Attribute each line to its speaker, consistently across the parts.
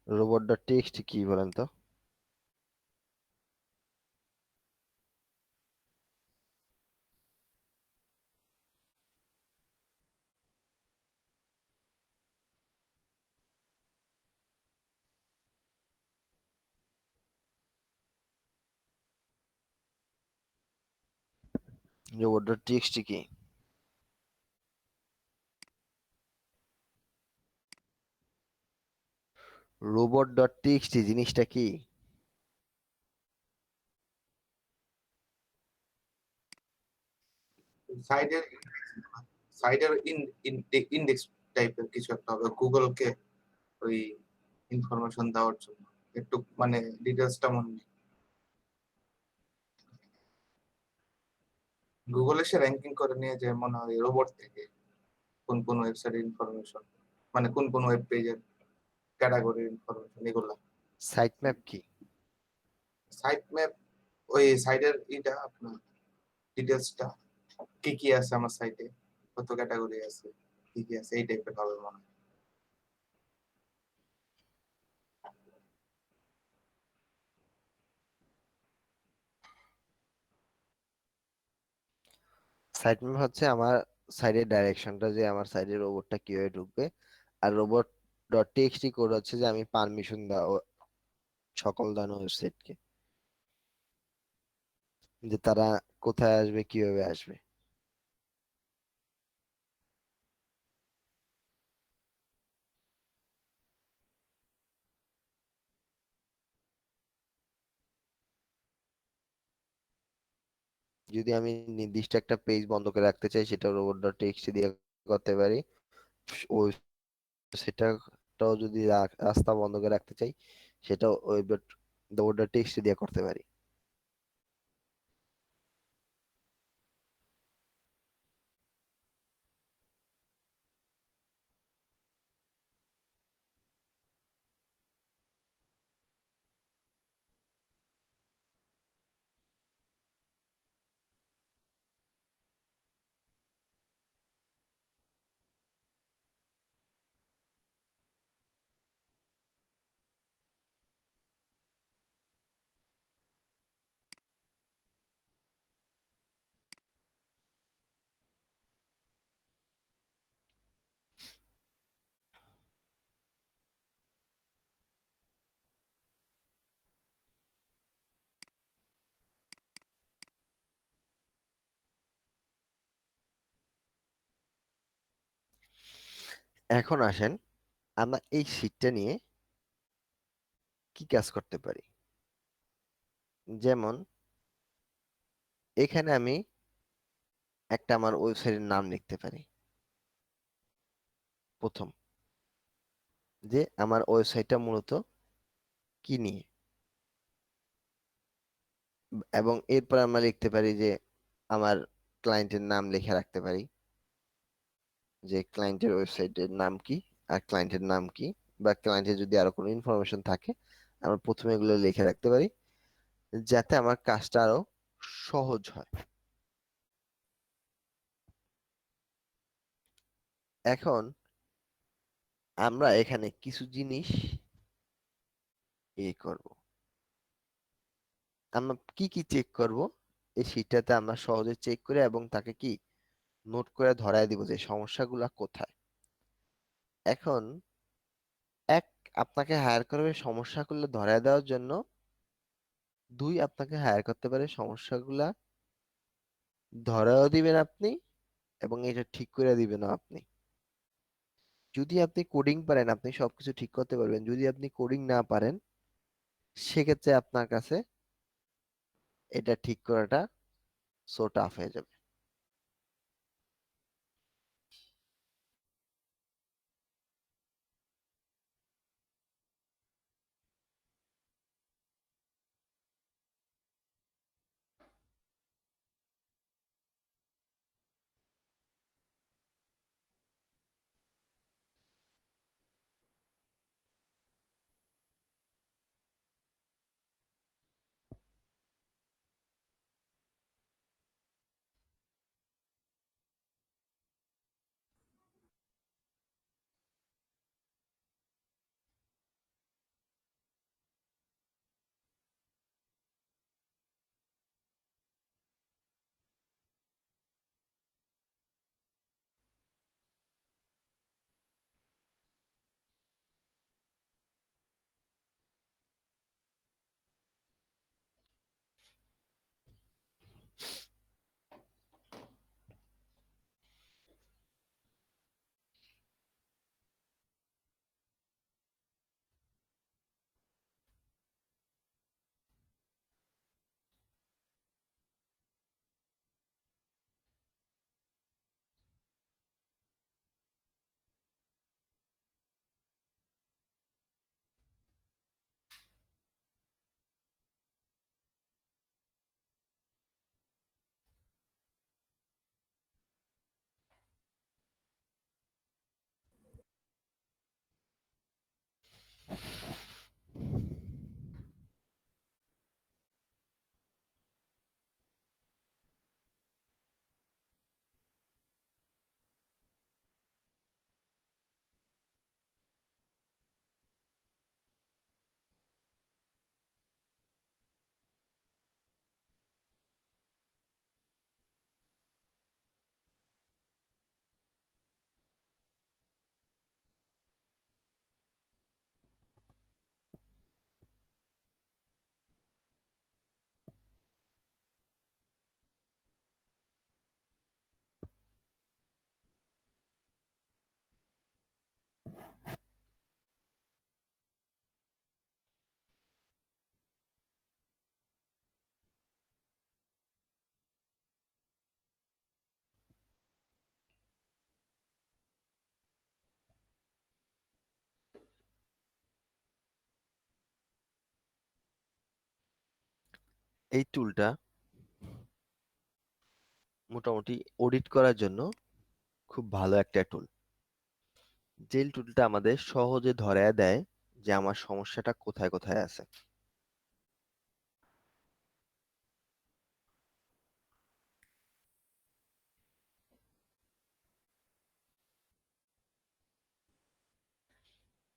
Speaker 1: Robot dot TXT কি বলেন তো? রোবট ডট টিএক্সটি কি? রোবট ডট টিএক্সটি জিনিসটা কি?
Speaker 2: সাইডের সাইডের ইন্ডেক্স টাইপের কিছু একটা হবে গুগলকে, ওই ইনফরমেশন দেওয়ার জন্য। একটু মানে ডিটেলসটা মনে নেই। গুগল এসে র্যাঙ্কিং করে নিয়ে যে মনে হয় রোবট থেকে কোন কোন ওয়েবসাইটের ইনফরমেশন, মানে কোন কোন ওয়েব পেজের ক্যাটাগরির ইনফরমেশন এগুলা।
Speaker 1: সাইট ম্যাপ কি?
Speaker 2: সাইট ম্যাপ ওই সাইডের এটা আপনার ডিটেলসটা, কি কি আছে আমার সাইটে, কত ক্যাটাগরি আছে, কি কি আছে, এই টাইপের হবে মনে হয়।
Speaker 1: সাইট ম্যাপ হচ্ছে আমার সাইডের ডাইরেকশনটা, যে আমার সাইডের রোবটটা কিভাবে ঢুকবে। আর রোবট ডট টিএক্সটি কোড হচ্ছে যে আমি পারমিশন দেওয়া সকল ধরনের ওয়েবসাইটকে, যে তারা কোথায় আসবে, কিভাবে আসবে। যদি আমি নির্দিষ্ট একটা পেজ বন্ধ করে রাখতে চাই, সেটা রোবট ডট টিএক্সটি দিয়ে করতে পারি। ওই সেটাটাও যদি রাস্তা বন্ধ করে রাখতে চাই, সেটা ওই রোবট ডট টিএক্সটি দিয়ে করতে পারি। এখন আসেন, আমরা এই শীটটা নিয়ে কি কাজ করতে পারি। যেমন এখানে আমি একটা আমার ওয়েবসাইটের নাম লিখতে পারি, প্রথম, যে আমার ওয়েবসাইটটা মূলত কি নিয়ে। এবং এরপর আমরা লিখতে পারি যে আমার ক্লায়েন্টের নাম লিখে রাখতে পারি, যে ক্লায়েন্টের ওয়েবসাইটের নাম কি আর ক্লায়েন্টের নাম কি, বা ক্লায়েন্টের যদি আরো কোনো ইনফরমেশন থাকে আমরা প্রথমে এগুলো লিখে রাখতে পারি, যাতে আমার কাজটা আরো সহজ হয়। এখন আমরা এখানে কিছু জিনিস করব। আমরা কি কি চেক করব, এই শীটটাতে আমরা সহজে চেক করে এবং তাকে কি নোট করে ধরায় দিব যে সমস্যাগুলা কোথায়। এখন এক, আপনাকে হায়ার করবে সমস্যাগুলো ধরায় দেওয়ার জন্য। দুই, আপনাকে হায়ার করতে পারে সমস্যাগুলা ধরাও দিবেন আপনি এবং এটা ঠিক করে দিবেন আপনি। যদি আপনি কোডিং পারেন, আপনি সবকিছু ঠিক করতে পারবেন। যদি আপনি কোডিং না পারেন, সেক্ষেত্রে আপনার কাছে এটা ঠিক করাটা সো টাফ হয়ে যাবে। এই টুলটা মোটামুটি অডিট করার জন্য খুব ভালো একটা টুল। যে টুলটা আমাদের সহজে ধরায় দেয় যে আমার সমস্যাটা কোথায় কোথায় আছে।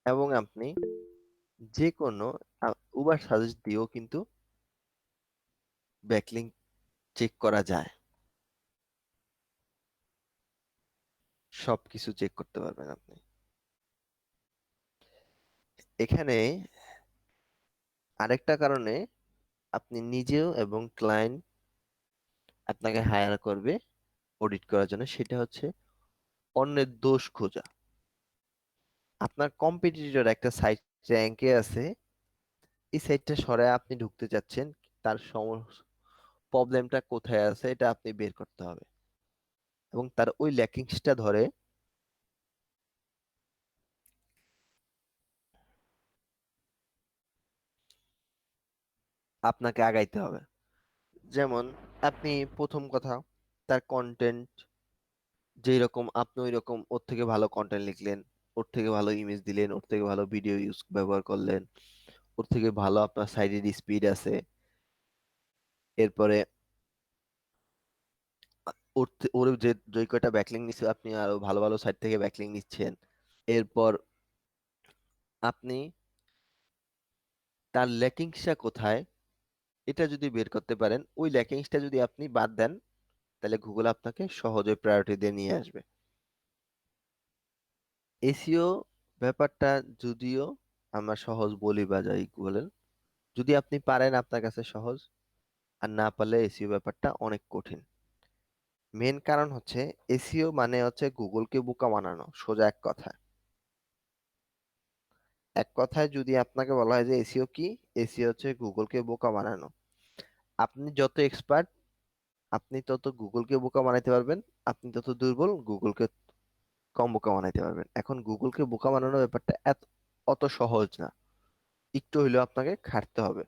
Speaker 1: এবং আপনি যে কোনো উবার সাজেস্ট দিয়েও কিন্তু ব্যাকলিংক চেক করা যায়, সবকিছু চেক করতে পারবেন আপনি এখানে। আরেকটা কারণে আপনি নিজেও এবং ক্লায়েন্ট আপনাকে হায়ার করবে অডিট করার জন্য, সেটা হচ্ছে অন্যের দোষ খোঁজা। আপনার কম্পিটিটর একটা সাইট র্যাঙ্কে আছে, এই সাইটটা সরায় আপনি ঢুকতে চাচ্ছেন, তার প্রবলেমটা কোথায় আছে এটা আপনি বের করতে হবে এবং তার ওই ল্যাকিংসটা ধরে আপনাকে আগাইতে হবে। যেমন আপনি প্রথম কথা, তার কন্টেন্ট যেই রকম আপনি ওই রকম ওর থেকে ভালো কন্টেন্ট লিখলেন, ওর থেকে ভালো ইমেজ দিলেন, ওর থেকে ভালো ভিডিও ব্যবহার করলেন, ওর থেকে ভালো আপনার সাইডের স্পিড আছে। এরপরে ওর যে যে কয়টা ব্যাকলিং নিচ্ছে আপনি আরো ভালো ভালো সাইট থেকে ব্যাকলিং নিচ্ছেন। এরপর আপনি তার ল্যাকিংসটা কোথায় এটা যদি বের করতে পারেন, ওই ল্যাকিংসটা যদি আপনি বাদ দেন, তাহলে গুগল আপনাকে সহজে প্রায়োরিটি দিয়ে নিয়ে আসবে। এসইও ব্যাপারটা যদিও আমরা সহজ বলি বা যাই বলেন, যদি আপনি পারেন আপনার কাছে সহজ, আর না পারলে এসইও ব্যাপারটা অনেক কঠিন। মেন কারণ হচ্ছে এসইও মানে হচ্ছে গুগলকে বোকা বানানো, সোজা এক কথায়। এক কথায় যদি আপনাকে বলা হয় যে এসইও কি, এসইও হচ্ছে গুগলকে বোকা বানানো। আপনি যত এক্সপার্ট, আপনি তত গুগলকে বোকা বানাইতে পারবেন। আপনি তত দুর্বল, গুগলকে কম বোকা বানাইতে পারবেন। এখন গুগলকে বোকা বানানোর ব্যাপারটা অত সহজ না, একটু হইলেও আপনাকে খাটতে হবে।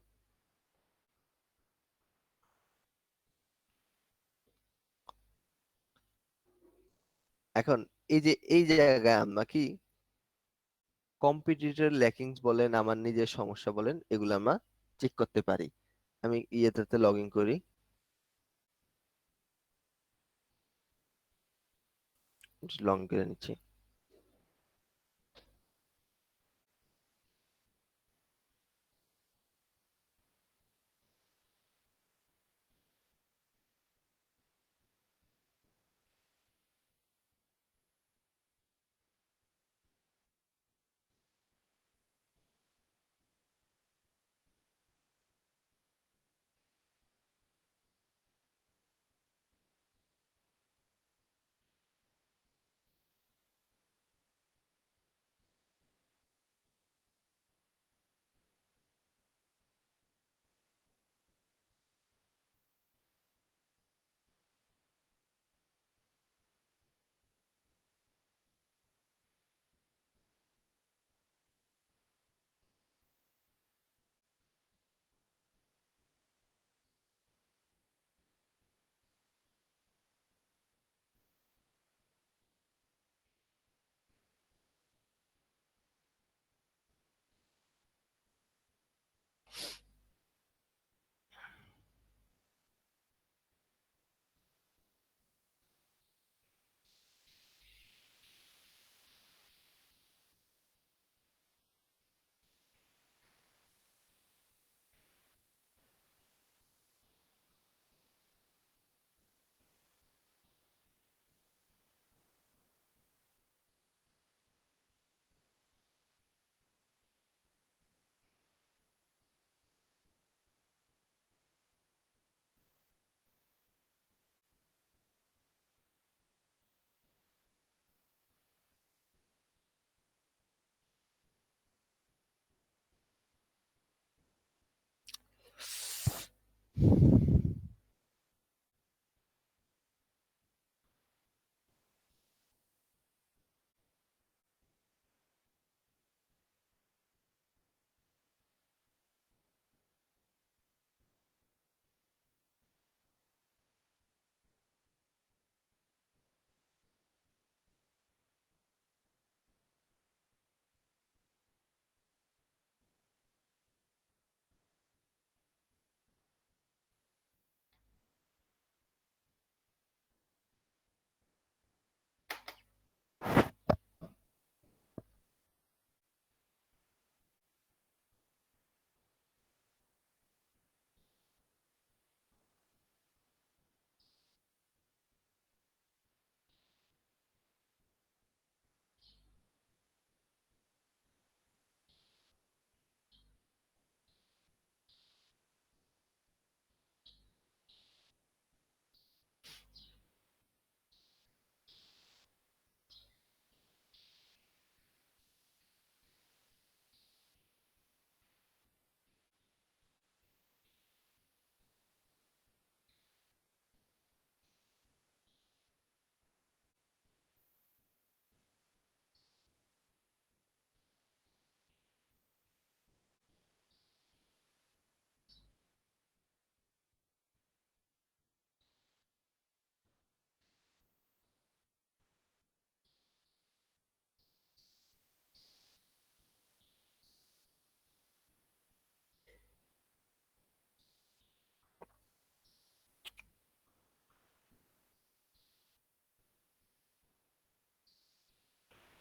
Speaker 1: এখন এই জায়গায় আমরা কি কম্পিটিটর ল্যাকিংস বলেন, আমার নিজের সমস্যা বলেন, এগুলো আমরা চেক করতে পারি। আমি ইয়েতে লগ ইন করি, লগ ইন করে নিচ্ছি।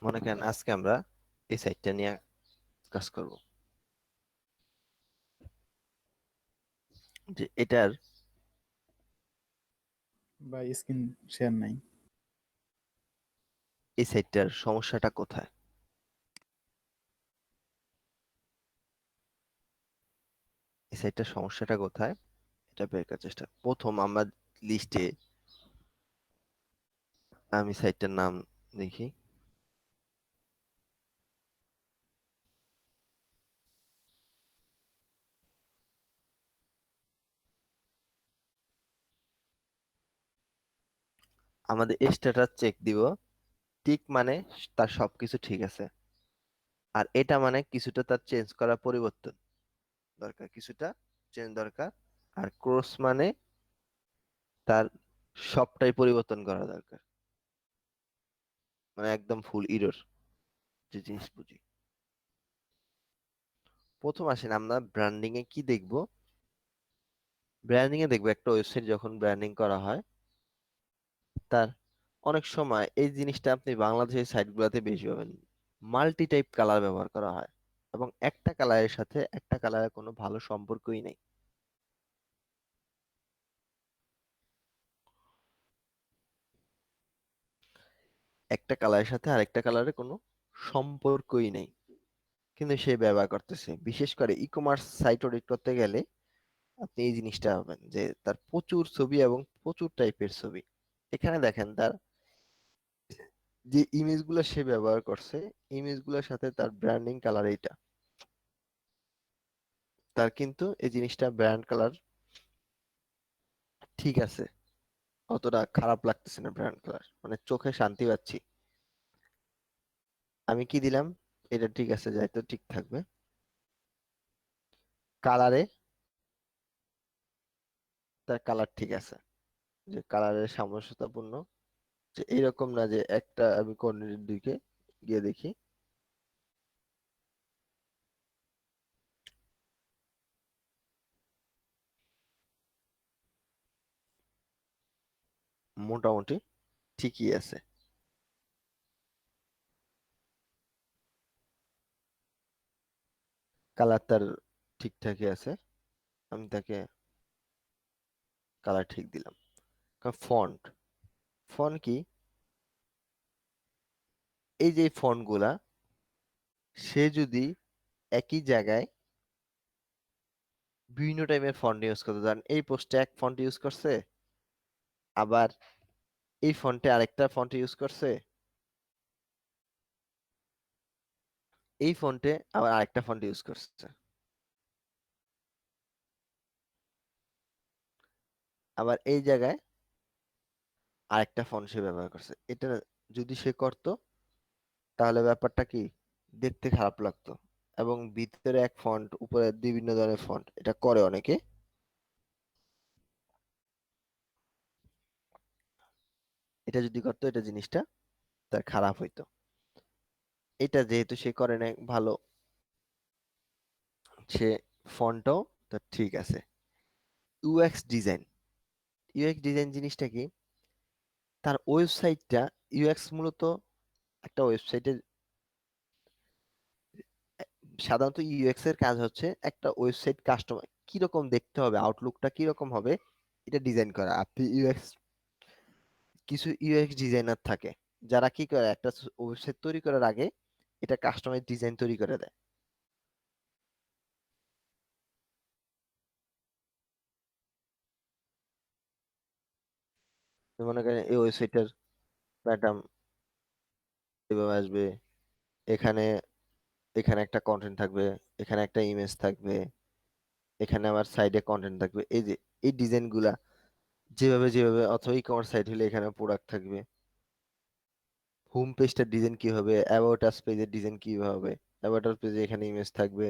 Speaker 1: মনে করেন আজকে আমরা এই সাইটটা নিয়ে কাজ করব, যে এটার
Speaker 3: বা স্ক্রিন শেয়ার নাই।
Speaker 1: এই সাইটটার সমস্যাটা কোথায়। এই সাইটটার সমস্যাটা কোথায় এটা বের করার চেষ্টা। প্রথম আমরা লিস্টে, আমি সাইটটার নাম দেখি। আমাদের স্ট্যাটাস চেক দিব, টিক মানে তার সবকিছু ঠিক আছে, আর এটা মানে কিছুটা তার চেঞ্জ করা, পরিবর্তন দরকার, কিছুটা চেঞ্জ দরকার। আর ক্রস মানে তার সবটাই পরিবর্তন করা দরকার, মানে একদম ফুল ইরর, যে জিনিস বুঝি। প্রথম আসেন আমরা ব্র্যান্ডিং এ কি দেখব। ব্র্যান্ডিং এ দেখবো একটা ওয়েবসাইট যখন ব্র্যান্ডিং করা হয়, তার অনেক সময় এই জিনিসটা আপনি বাংলাদেশের সাইটগুলোতে বেশি পাবেন, মাল্টি টাইপ কালার ব্যবহার করা হয়, এবং একটা কালারের সাথে একটা কালারের কোনো ভালো সম্পর্কই নেই। একটা কালারের সাথে আরেকটা কালারের কোনো সম্পর্কই নেই, কিন্তু সে ব্যবহার করতেছে। বিশেষ করে ই কমার্স সাইট অডিট করতে গেলে আপনি এই জিনিসটা পাবেন, যে তার প্রচুর ছবি এবং প্রচুর টাইপের ছবি। এখানে দেখেন তার যে ইমেজ গুলো সে ব্যবহার করছে, ইমেজ গুলোর সাথে তার ব্র্যান্ডিং কালার এইটা, তার কিন্তু এই জিনিসটা ব্র্যান্ড কালার ঠিক আছে, অতটা খারাপ লাগতেছে না, ব্র্যান্ড কালার মানে চোখে শান্তি পাচ্ছি। আমি কি দিলাম, এটা ঠিক আছে, যাই তো ঠিক থাকবে। কালারে তার কালার ঠিক আছে, যে কালারের সামঞ্জস্যতাপূর্ণ, যে এরকম না যে একটা, আমি কোর্ডিনেটের দিকে গিয়ে দেখি, মোটামুটি ঠিকই আছে, কালার তার ঠিকঠাকই আছে। আমি তাকে কালার ঠিক দিলাম। ফন্ট, ফন্ট কি, এই যে ফন্ট গুলা, সে যদি একই জায়গায় বিভিন্ন টাইপের ফন্ট ইউজ করতে চান, এই পোস্টে এক ফন্ট ইউজ করছে, আবার এই ফন্টে আরেকটা ফন্ট ইউজ করছে, এই ফন্টে আবার আরেকটা ফন্ট ইউজ করছে, আবার এই জায়গায় আরেকটা ফন্ট সে ব্যবহার করছে। এটা যদি সে করতো, তাহলে ব্যাপারটা কি, দেখতে খারাপ লাগতো, এবং ভিতরে এক ফন্ট, উপরে বিভিন্ন ধরনের ফন্ট, এটা করে অনেকে। এটা যদি করতো, এটা জিনিসটা তার খারাপ হইতো। এটা যেহেতু সে করে না ভালো, সে ফন্টও তার ঠিক আছে। ইউএক্স ডিজাইন, ইউএক্স ডিজাইন জিনিসটা কি, তার ওয়েবসাইটটা, ইউএক্স মূলত একটা ওয়েবসাইটের, সাধারণত ইউএক্স এর কাজ হচ্ছে একটা ওয়েবসাইট কাস্টমার কিরকম দেখতে হবে, আউটলুকটা কিরকম হবে, এটা ডিজাইন করা। আপনি ইউএক্স, কিছু ইউএক্স ডিজাইনার থাকে যারা কি করে, একটা ওয়েবসাইট তৈরি করার আগে এটা কাস্টমাইজ ডিজাইন তৈরি করে দেয়। তো মনে করেন এই ওয়েবসাইটের প্যাটার্ন এভাবে আসবে, এখানে এখানে একটা কন্টেন্ট থাকবে, এখানে একটা ইমেজ থাকবে, এখানে আবার সাইডে কন্টেন্ট থাকবে, এই যে এই ডিজাইন গুলা যেভাবে যেভাবে, অথবা ই কমার্স সাইট হলে এখানে প্রোডাক্ট থাকবে, হোম পেজটার ডিজাইন কি হবে, অ্যাবাউট আস পেজের ডিজাইন কি হবে, অ্যাবাউট আস পেজে এখানে ইমেজ থাকবে,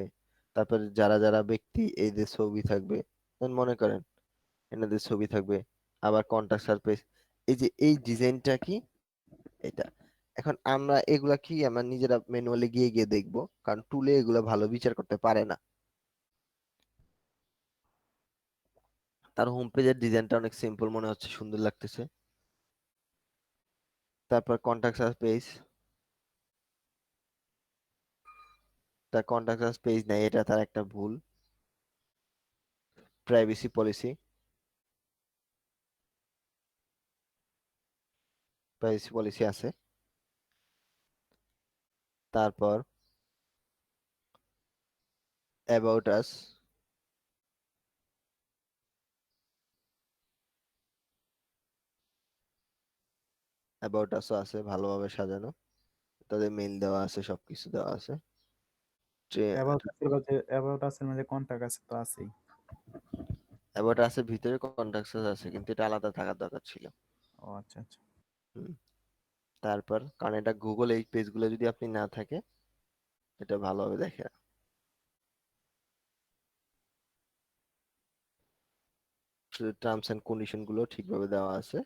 Speaker 1: তারপর যারা যারা ব্যক্তি এই যে ছবি থাকবে, যেমন মনে করেন এনাদের ছবি থাকবে, আবার কন্টাক্ট সারফেস, এই যে এই ডিজাইনটা কি, এটা। এখন আমরা এগুলা কি আমরা নিজেরা ম্যানুয়ালি গিয়ে গিয়ে দেখবো, কারণ টুলে এগুলা ভালো বিচার করতে পারে না। তার হোম পেজের ডিজাইনটা অনেক সিম্পল মনে হচ্ছে, সুন্দর লাগতেছে। তারপর কন্টাক্ট সারফেস, তার কন্টাক্ট পেজ নাই, এটা তার একটা ভুল। প্রাইভেসি পলিসি, প্রাইভেসি পলিসি আছে। তারপর অ্যাবাউট আস, অ্যাবাউট আসও আছে ভালোভাবে সাজানো, তাদের মেইল দেওয়া আছে, সবকিছু দেওয়া আছে।
Speaker 3: অ্যাবাউট আস এর মধ্যে কন্টাক্ট আছে তো আছেই।
Speaker 1: অ্যাবাউট আসের ভিতরে কন্টাক্ট আছে, কিন্তু এটা আলাদা থাকার দরকার ছিল।
Speaker 3: ও আচ্ছা আচ্ছা।
Speaker 1: হুম। তারপর কারণ এটা গুগল, এই পেজগুলো যদি আপনি না থাকে এটা ভালোভাবে দেখে। টার্মস এন্ড কন্ডিশন গুলো ঠিকভাবে দেওয়া আছে।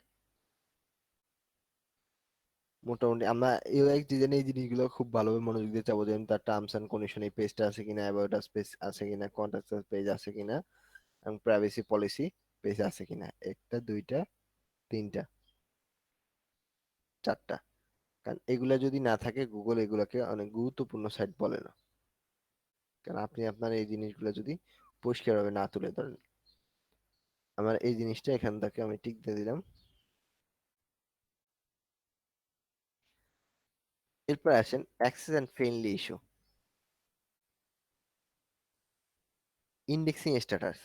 Speaker 1: মোটামুটি আমরা ইউএক্স ডিজাইনে এই জিনিসগুলো খুব ভালোভাবে মনোযোগ দিয়ে চাবো, যেমন তার টার্মস এন্ড কন্ডিশন, এই পেজটা আছে কিনা, অ্যাবাউট আস পেজ আছে কিনা, কন্টাক্ট পেজ আছে কিনা, এবং প্রাইভেসি পলিসি পেজ আছে কিনা। একটা, দুইটা, তিনটা, চারটা। কারণ এগুলা যদি না থাকে গুগল এগুলাকে অনেক গুরুত্বপূর্ণ সাইট বলে না। কারণ আপনি আপনার এই জিনিসগুলো যদি পরিষ্কারভাবে না তুলে ধরেন। আমার এই জিনিসটা এখান থেকে আমি টিক দিয়ে দিলাম। এরপর আসেন access and friendly issue, indexing status.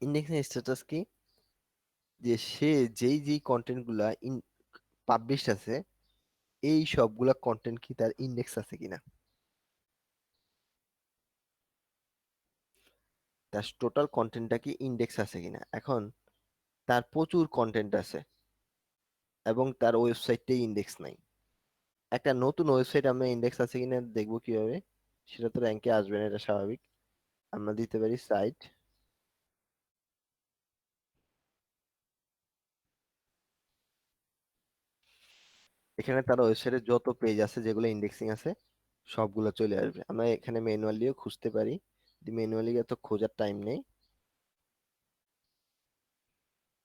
Speaker 1: Indexing status কি? যে সে যেই যেই কন্টেন্ট গুলা পাবলিশ আছে, এই সবগুলা কন্টেন্ট কি তার ইন্ডেক্স আছে কিনা, তার টোটাল কন্টেন্টটা কি ইন্ডেক্স আছে কিনা। এখন তার প্রচুর কন্টেন্ট আছে এবং তার ওয়েবসাইটটাই ইন্ডেক্স নাই। একটা নতুন ওয়েবসাইট আমরা ইন্ডেক্স আছে কিনা দেখবো কিভাবে? সেটা তো র্যাঙ্কে আসবে না, এটা স্বাভাবিক। আমরা দিতে পারি সাইট, এখানে তার ওয়েবসাইটে যত পেজ আছে যেগুলো ইন্ডেক্সিং আছে সবগুলো চলে আসবে। আমরা এখানে ম্যানুয়ালিও খুঁজতে পারি, ম্যানুয়ালি এত খোঁজার টাইম নেই।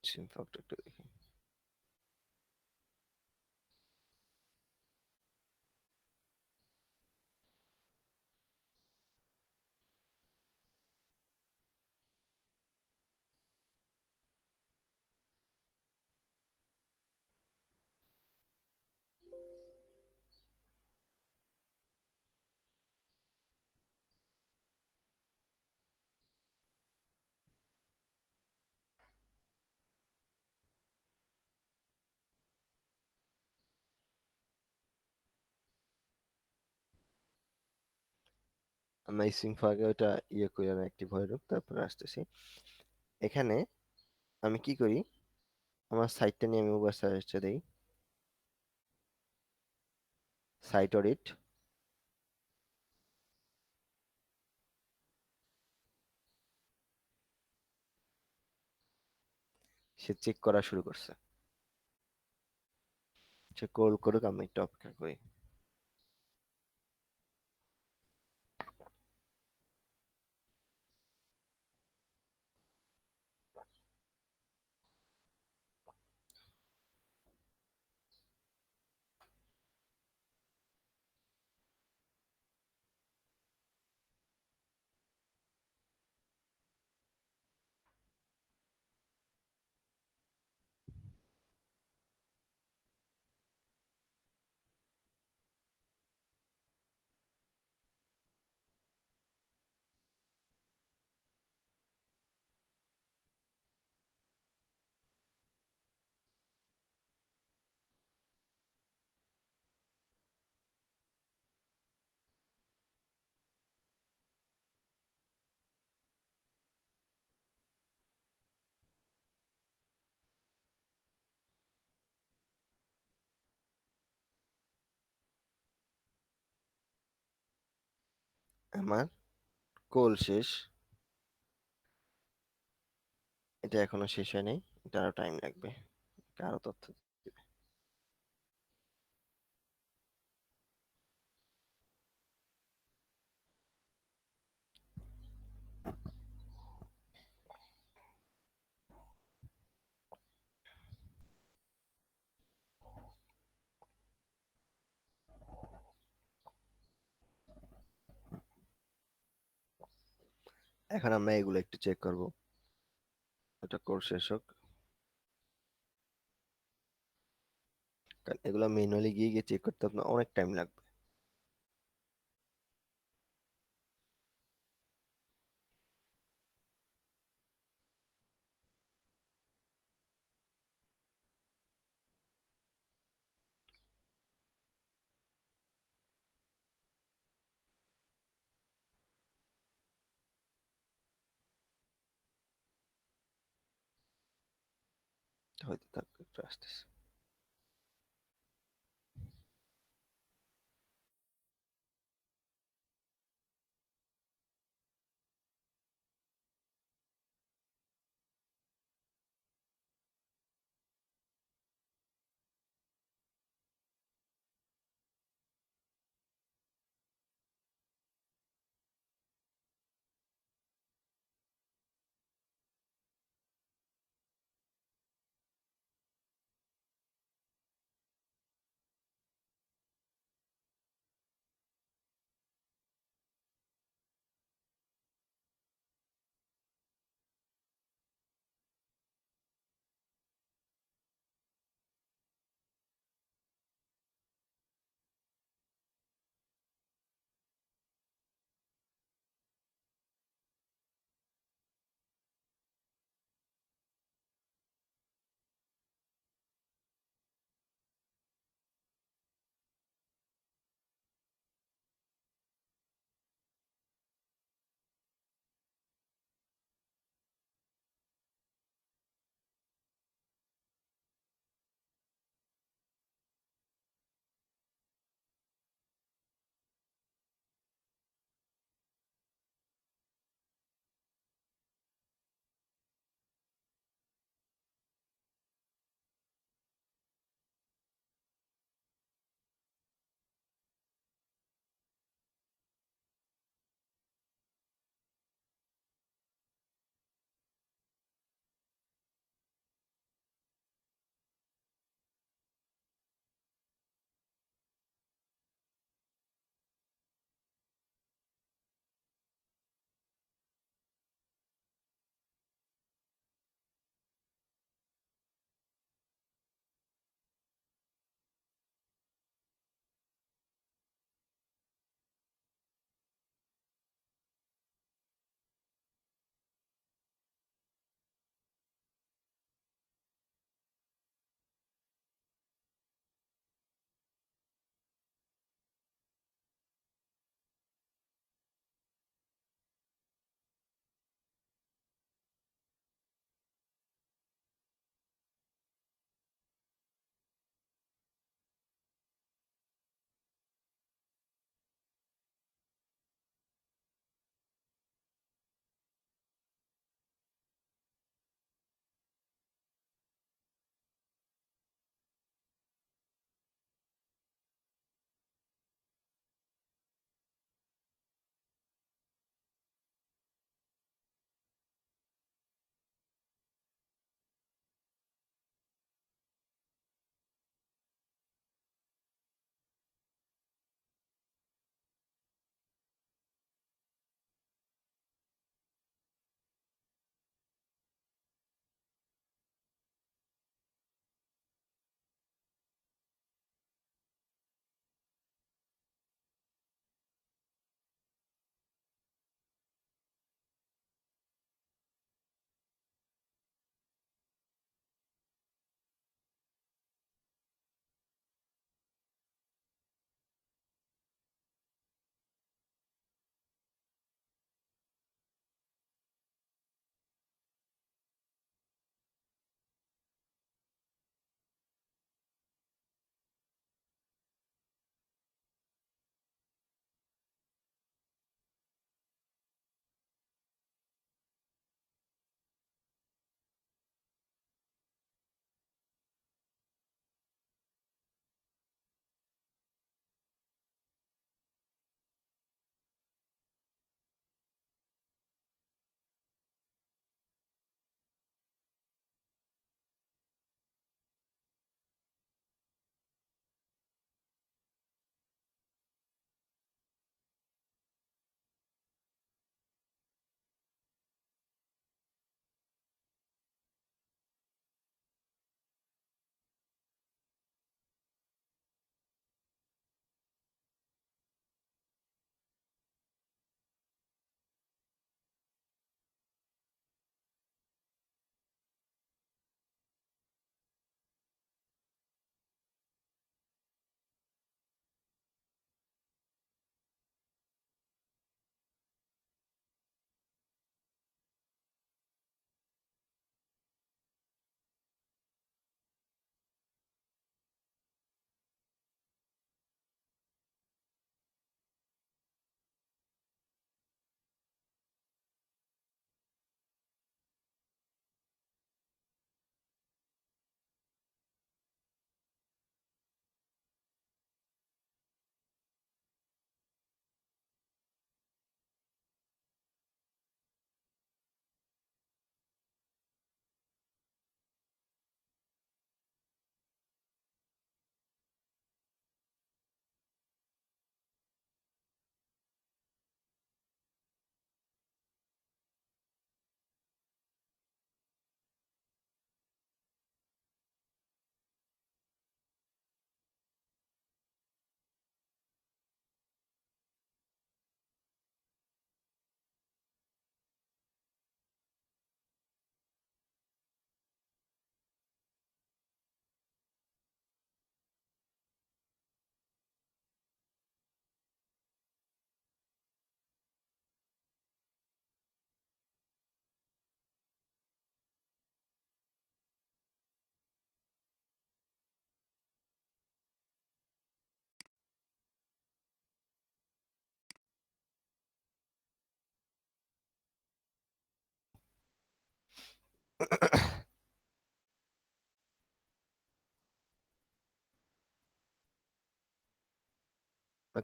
Speaker 1: সিম্পল একটু দেখি। আমরা এই সিম্পল ওটা ইয়ে করে আমি অ্যাক্টিভ হয়ে ঢুক, তারপরে আসতেছি। এখানে আমি কি করি, আমার সাইটটা নিয়ে আমি উবার সার্চটা দিই, সাইট অডিট। সে চেক করা শুরু করছে, সে কল করুক, আমি একটু অপেক্ষা করি। আমার কল শেষ, এটা এখনো শেষ হয় নাই, এটা আরো টাইম লাগবে, আরো তথ্য দিবে। এখন আমরা এগুলো একটু চেক করব। এটা কোড শেষ হোক, কারণ এগুলো ম্যানুয়ালি গিয়ে গিয়ে চেক করতে আপনার অনেক টাইম লাগবে। হয়তো থাকবে, একটু আসতেছে।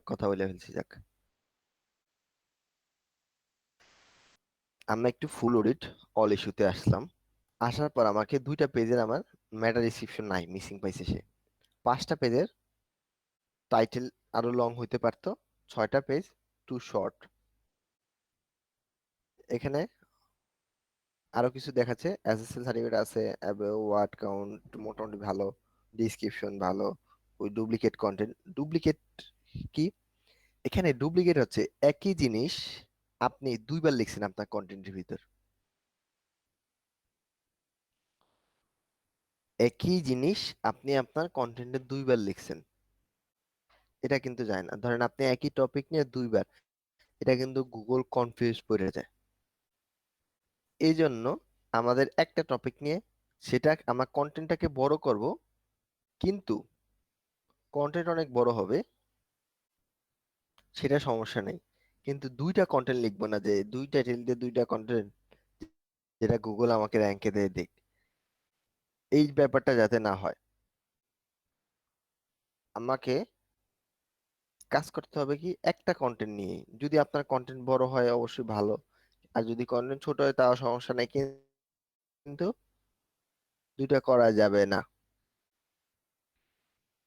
Speaker 1: কথা বলে ফেলছি, যাক। আমরা একটু ফুল অডিট অল ইস্যুতে আসলাম। আসার পর আমাকে 2টা পেজের আমার ম্যাটা ডিসক্রিপশন নাই, মিসিং পাইছে সে। 5টা পেজের টাইটেল আরো লং হইতে পারতো, 6টা পেজ টু শর্ট। এখানে আরো কিছু দেখাচ্ছে, এসএসএল সার্টিফিকেট আছে, ওয়ার্ড কাউন্ট মোটামুটি ভালো, ডিসক্রিপশন ভালো। ওই ডুপ্লিকেট কন্টেন্ট, ডুপ্লিকেট কি? এখানে ডুপ্লিকেট হচ্ছে একই জিনিস আপনি 2বার লিখছেন আপনার কন্টেন্টের ভিতর। একই জিনিস আপনি আপনার কন্টেন্টে 2বার লিখছেন, এটা কিন্তু যায় না। ধরেন আপনি একই টপিক নিয়ে 2বার, এটা কিন্তু গুগল কনফিউজ করে যায়। এই জন্য আমাদের একটা টপিক নিয়ে সেটা আমরা কন্টেন্টটাকে বড় করব, কিন্তু কন্টেন্ট অনেক বড় হবে, সেটা সমস্যা নেই। কিন্তু 2টা কন্টেন্ট লিখবো না, যে 2 টাইটেল দিয়ে 2টা কন্টেন্ট, যেটা গুগল আমাকে র্যাঙ্কে দিয়ে দিক। এই ব্যাপারটা যাতে না হয়, আমাকে কাজ করতে হবে কি একটা কন্টেন্ট নিয়ে। যদি আপনার কন্টেন্ট বড় হয় অবশ্যই ভালো, আর যদি কন্টেন্ট ছোট হয় তাও সমস্যা নেই, কিন্তু 2টা করা যাবে না।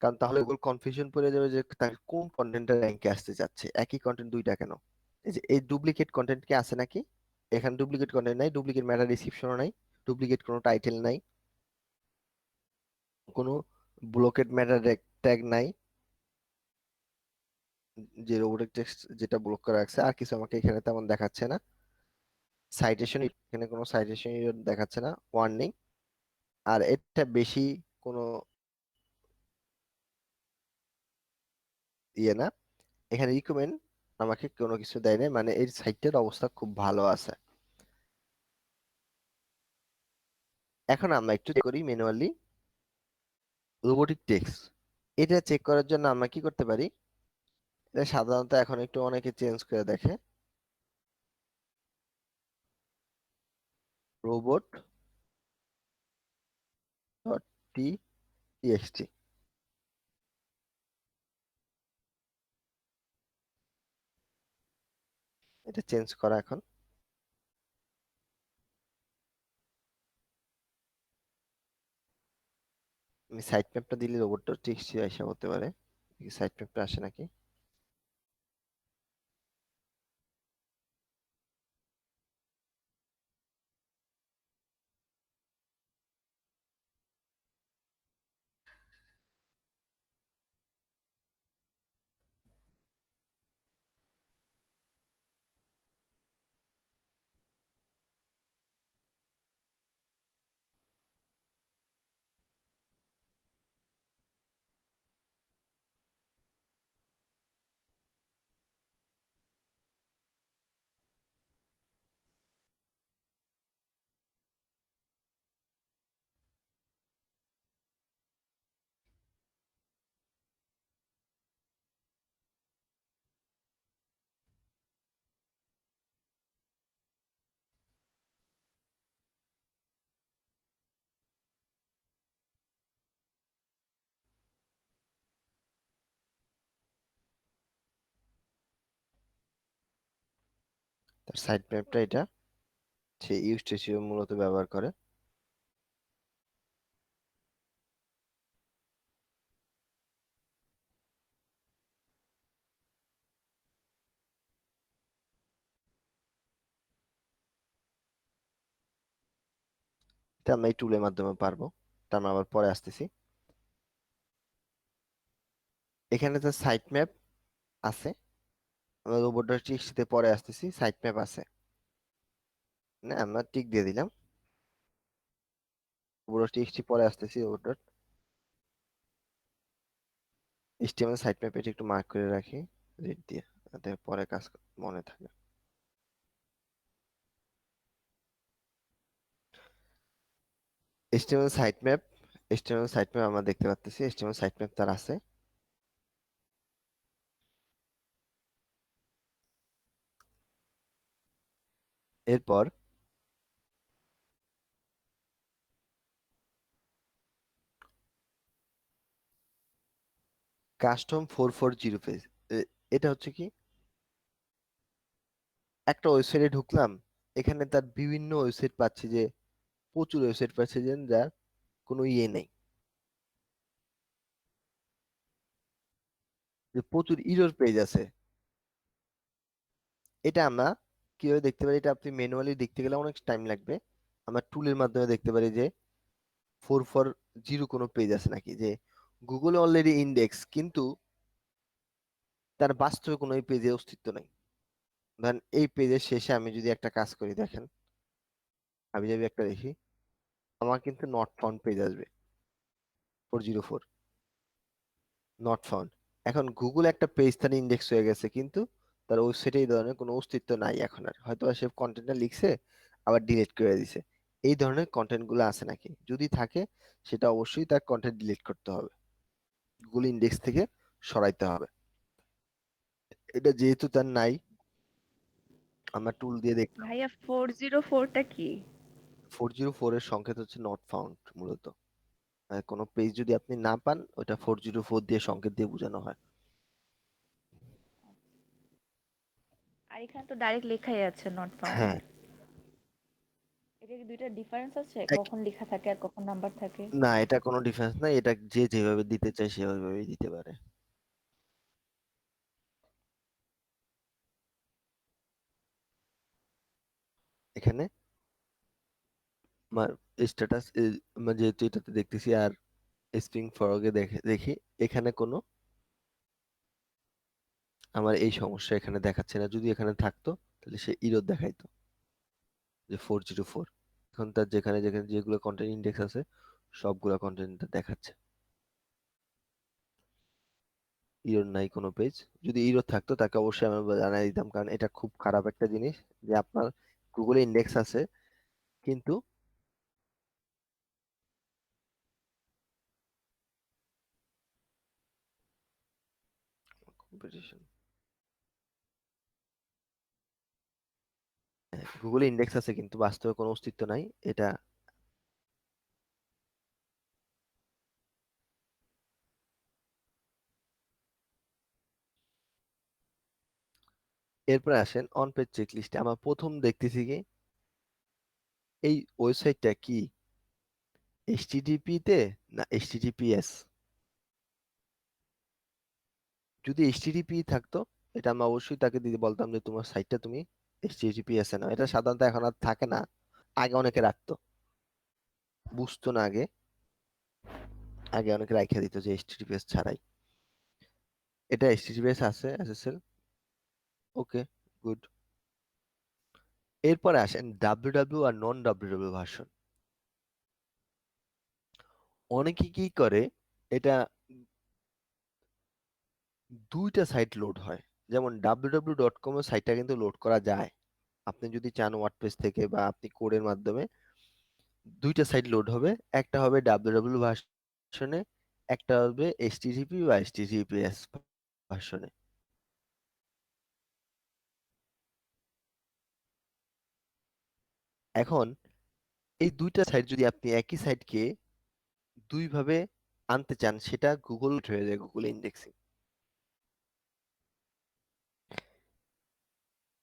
Speaker 1: কারণ তাহলে গুগল কনফিউশন পড়ে যাবে যে তার কোন কন্টেন্টটা র্যাঙ্কে আসতে যাচ্ছে, একই কন্টেন্ট 2টা কেন। এই যে এই ডুপ্লিকেট কন্টেন্ট কি আছে নাকি? এখানে ডুপ্লিকেট কন্টেন্ট নাই, ডুপ্লিকেট ম্যাটা ডিসক্রিপশনও নাই, ডুপ্লিকেট কোনো টাইটেল নাই, কোনো ব্লকেট ম্যাটা ট্যাগ নাই, যে রোবোটিক টেক্সট যেটা ব্লক করা আছে। আর কিছু আমাকে এখানে তেমন দেখাচ্ছে না। সাইটেশন, এখানে কোনো সাইটেশন দেখাচ্ছে না, ওয়ার্নিং। আর এটা বেশি কোনো ইয়ে না। এখানে রিকমেন্ড আমাকে কোনো কিছু দেয় না, মানে এই সাইটটার অবস্থা খুব ভালো আছে। এখন আমরা একটু করি ম্যানুয়ালি রোবোটিক টেক্সট। এটা চেক করার জন্য আমরা কি করতে পারি? এটা সাধারণত এখন একটু অনেকে চেঞ্জ করে দেখে, রোবট ডট টিএক্সটি। এটা চেঞ্জ করা এখন। আমি সাইট ম্যাপটা দিলে রোবট ডট টিএক্সটি আসা হতে পারে, সাইট ম্যাপটা আসে নাকি। তার সাইট ম্যাপটা এটা, সে ইউজ হিসেবে মূলত ব্যবহার করে। এটা আমরা এই টুলের মাধ্যমে পারবো, তা আমরা আবার পরে আসতেছি। এখানে তো সাইট ম্যাপ আছে, আমরা রোবট ডট টিএক্সটি তে পরে আসতেছি। সাইট ম্যাপ আছে না, আমরা টিক দিয়ে দিলাম। রোবট ডট টিএক্সটি পরে আসতেছি, robot dot HTML site map এটা একটু মার্ক করে রাখি রেড দিয়ে, যাতে পরে কাজ মনে থাকে। HTML site map, HTML site map আমরা দেখতে পাচ্ছি, এইচটিএমএল সাইট ম্যাপ তার আছে। এরপর কাস্টম 440 পেজ। এটা হচ্ছে কি, একটা ওয়েবসাইটে ঢুকলাম, এখানে তার বিভিন্ন ওয়েবসাইট পাচ্ছি, যে প্রচুর ওয়েবসাইট পাচ্ছি যে যার কোনো ইয়ে নেই, যে প্রচুর ইরর পেজ আছে। এটা আমরা কিভাবে দেখতে পারি? এটা আপনি ম্যানুয়ালি দেখতে গেলে অনেক টাইম লাগবে। আমরা টুলের মাধ্যমে দেখতে পারি যে 440 কোনো পেজ আছে নাকি, যে গুগলে অলরেডি ইন্ডেক্স, কিন্তু তার বাস্তবে কোনো এই পেজে অস্তিত্ব নাই। ধরেন এই পেজের শেষে আমি যদি একটা কাজ করি, দেখেন, আমি যদি একটা দেখি, আমার কিন্তু নট ফাউন্ড পেজ আসবে 404, নট ফাউন্ড। এখন গুগল একটা পেজ তার ইন্ডেক্স হয়ে গেছে, কিন্তু তার ওয়েবসাইটে এই ধরনের কোনো অস্তিত্ব নাই এখন আর। হয়তো সে কন্টেন্টটা লিখছে আবার ডিলিট করে দিছে। এই ধরনের কন্টেন্ট গুলো আছে নাকি? যদি থাকে, সেটা অবশ্যই তার কন্টেন্ট ডিলিট করতে হবে, গুগল ইন্ডেক্স থেকে সরাইতে হবে। এটা যেহেতু তার নাই, আমরা টুল দিয়ে দেখলাম।
Speaker 4: ভাইয়া 404টা কি?
Speaker 1: 404 এর সংকেত হচ্ছে নট ফাউন্ড মূলত। কোনো পেজ যদি আপনি না পান, ওটা 404 দিয়ে সংকেত দিয়ে বোঝানো হয়।
Speaker 4: আর এখানে তো ডাইরেক্ট লেখাই আছে নট ফাউন্ড।
Speaker 1: হ্যাঁ।
Speaker 4: এটা কি দুইটা ডিফারেন্স আছে,
Speaker 1: এক-
Speaker 4: কখন লেখা থাকে আর কখন নাম্বার থাকে?
Speaker 1: না, এটা কোনো ডিফারেন্স নাই, এটা যে যেভাবে দিতে চায় সেভাবেই দিতে পারে। এখানে আমার স্ট্যাটাস, যেহেতু এটাতে দেখতেছি, আর স্প্রিং ফরগে দেখি এখানে কোনো আমার এই সমস্যা এখানে দেখাচ্ছে না। যদি এখানে থাকতো তাহলে সে ইরর দেখাইতো যে 404। এখন তার যেখানে যেখানে যেগুলো কন্টেন্ট ইন্ডেক্স আছে, সবগুলো কন্টেন্ট দেখাচ্ছে, ইরর নাই কোনো পেজ। যদি ইরর থাকতো তাকে অবশ্যই আমি জানাই দিতাম, কারণ এটা খুব খারাপ একটা জিনিস, যে আপনার গুগলে ইন্ডেক্স আছে কিন্তু কম্পিটিশন, গুগলে ইন্ডেক্স আছে কিন্তু বাস্তবে কোনো অস্তিত্ব নাই। এটা এরপরে আসেন অন পেজ চেক লিস্টে। আমার প্রথম দেখতেছি কি, এই ওয়েবসাইটটা কি এইচটিটিপি তে না এইচটিটিপিএস। যদি এইচটিটিপি থাকতো, এটা আমি অবশ্যই তাকে দিয়ে বলতাম যে তোমার সাইটটা তুমি এইচটিটিপিএস এ নাও। এটা সাধারণত এখন আর থাকে না, আগে অনেকে রাখতো, বুঝতো না আগে, আগে অনেকে রাখা দিত যে এইচটিটিপিএস ছাড়াই। এটা এইচটিটিপিএস আছে এসএসএল, ওকে, গুড। এরপরে আসেন ডাব্লিউডাব্লিউ আর নন ডাব্লিউডাব্লিউ ভার্সন। অনেকে কি করে, এটা দুইটা সাইট লোড হয়। যেমন www.com এর সাইটটা কিন্তু লোড করা যায়, আপনি যদি চান ওয়ার্ডপ্রেস থেকে বা আপনি কোডের মাধ্যমে। দুইটা সাইট লোড হবে, একটা হবে www ভার্সনে, একটা হবে এইচটিটিপি বা এইচটিটিপিএস ভার্সনে। এখন এই দুইটা সাইট যদি আপনি একই সাইটকে দুই ভাবে আনতে চান, সেটা গুগল হয়ে যায়, গুগল ইন্ডেক্সিং।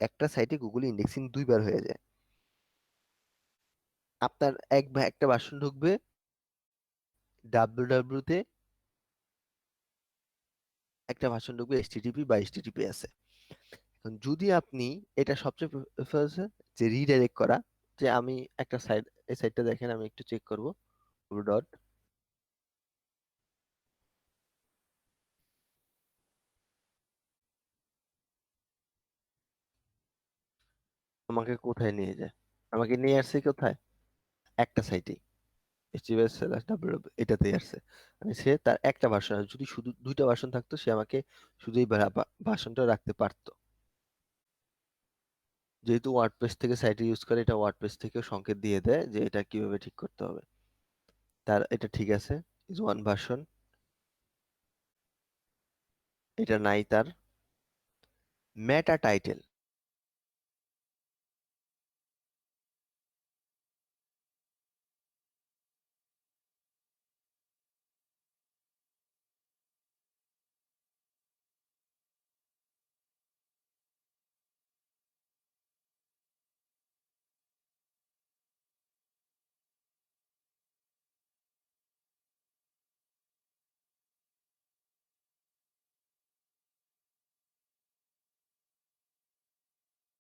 Speaker 1: একটা সাইটে গুগল ইন্ডেক্সিং দুইবার হয়ে যায়। আপনার একটা ভার্সন ঢুকবে ডাব্লিউ তে, একটা ভার্সন ঢুকবে এইচটিটিপি বা এইচটিটিপিএস এ। এখন যদি আপনি, এটা সবচেয়ে prefer হচ্ছে যে রিডাইরেক্ট করা, যে আমি একটা সাইট, এই সাইটটা দেখেন, আমি একটু চেক করব, ডট, আমাকে কোথায় নিয়ে যায়? আমাকে নিয়ে আসছে কোথায়? একটা সাইটে, https/www, এটাতেই আসছে। মানে সে তার একটা ভার্সন, যদি শুধু দুইটা ভার্সন থাকতো, সে আমাকে শুধু এই ভার্সনটা রাখতে পারতো। যেহেতু ওয়ার্ডপ্রেস থেকে সাইটে ইউজ করে, এটা ওয়ার্ডপ্রেস থেকেও সংকেত দিয়ে দেয় যে এটা কিভাবে ঠিক করতে হবে। তার এটা ঠিক আছে, ইজ ওয়ান ভার্সন, এটা নাই তার। মেটা টাইটেল,